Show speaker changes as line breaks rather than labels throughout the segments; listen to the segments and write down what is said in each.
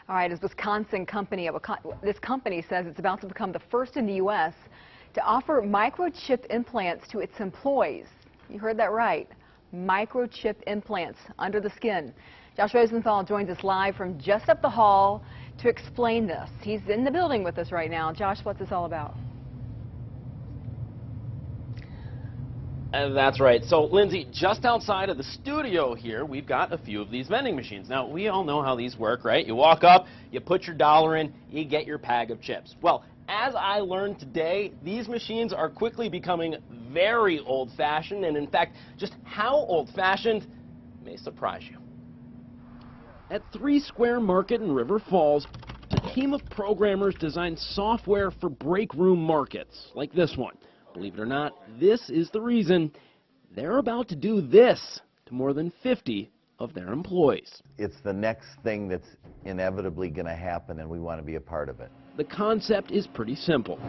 All right, this Wisconsin company, this company says it's about to become the first in the U.S. to offer microchip implants to its employees. You heard that right. Microchip implants under the skin. Josh Rosenthal joins us live from just up the hall to explain this. He's in the building with us right now. Josh, what's this all about?
That's right. So, Lindsay, just outside of the studio here, we've got a few of these vending machines. Now, we all know how these work, right? You walk up, you put your dollar in, you get your bag of chips. Well, as I learned today, these machines are quickly becoming very old-fashioned, and in fact, just how old-fashioned may surprise you. At 3 Square Market in River Falls, a team of programmers designed software for break room markets, like this one. Believe it or not, this is the reason they're about to do this to more than 50 of their employees.
It's the next thing that's inevitably going to happen, and we want to be a part of it.
The concept is pretty simple.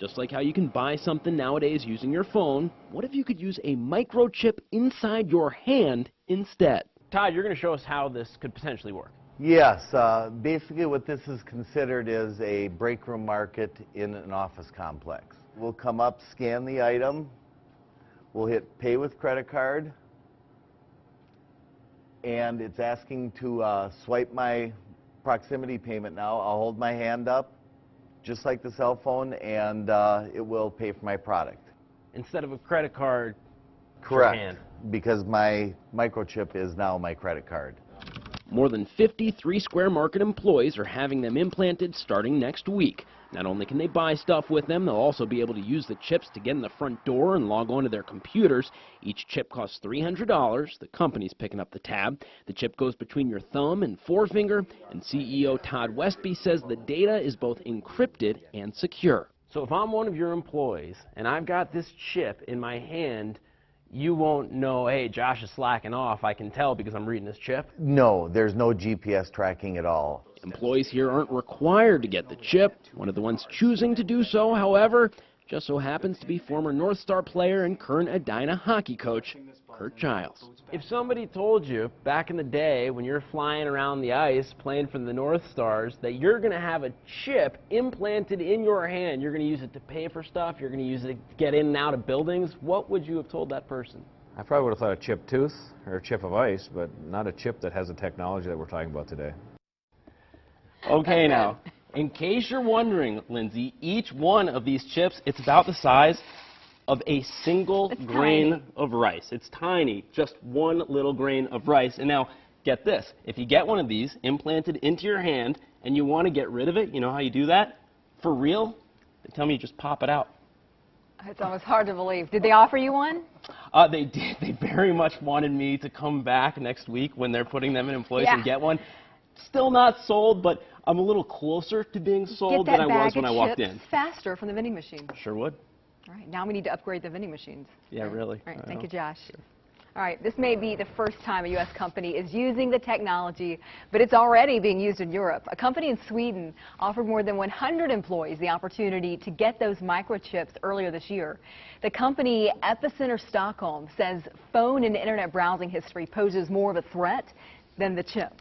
Just like how you can buy something nowadays using your phone, what if you could use a microchip inside your hand instead? Todd, you're going to show us how this could potentially work.
Yes, basically what this is considered is a break room market in an office complex. We'll come up, scan the item, we'll hit pay with credit card, and it's asking to swipe my proximity payment now. I'll hold my hand up, just like the cell phone, and it will pay for my product.
Instead of a credit card,
correct,
your hand.
Because my microchip is now my credit card.
More than 50 3 Square Market employees are having them implanted starting next week. Not only can they buy stuff with them, they'll also be able to use the chips to get in the front door and log on to their computers. Each chip costs $300. The company's picking up the tab. The chip goes between your thumb and forefinger, and CEO Todd Westby says the data is both encrypted and secure. So if I'm one of your employees and I've got this chip in my hand, you won't know, hey, Josh is slacking off. I can tell because I'm reading this chip.
No, there's no GPS tracking at all.
Employees here aren't required to get the chip. One of the ones choosing to do so, however, just so happens to be former North Star player and current Edina hockey coach, Curt Giles. If somebody told you back in the day when you're flying around the ice playing for the North Stars that you're going to have a chip implanted in your hand, you're going to use it to pay for stuff, you're going to use it to get in and out of buildings, what would you have told that person?
I probably would have thought a chip tooth or a chip of ice, but not a chip that has the technology that we're talking about today.
Okay, now, in case you're wondering, Lindsay, each one of these chips, it's about the size of a single grain of rice. It's tiny, just one little grain of rice. And now, get this, if you get one of these implanted into your hand and you want to get rid of it, you know how you do that? For real, they tell me you just pop it out.
It's almost hard to believe. Did they offer you one?
They did. They very much wanted me to come back next week when they're putting them in employees and get one. Still not sold, but I'm a little closer to being sold than I was when I walked in.
Faster from the vending machine.
Sure would.
All right, now we need to upgrade the vending machines.
Yeah, really.
All right, thank you, Josh. Sure. All right, this may be the first time a U.S. company is using the technology, but it's already being used in Europe. A company in Sweden offered more than 100 employees the opportunity to get those microchips earlier this year. The company Epicenter Stockholm says phone and internet browsing history poses more of a threat than the chip.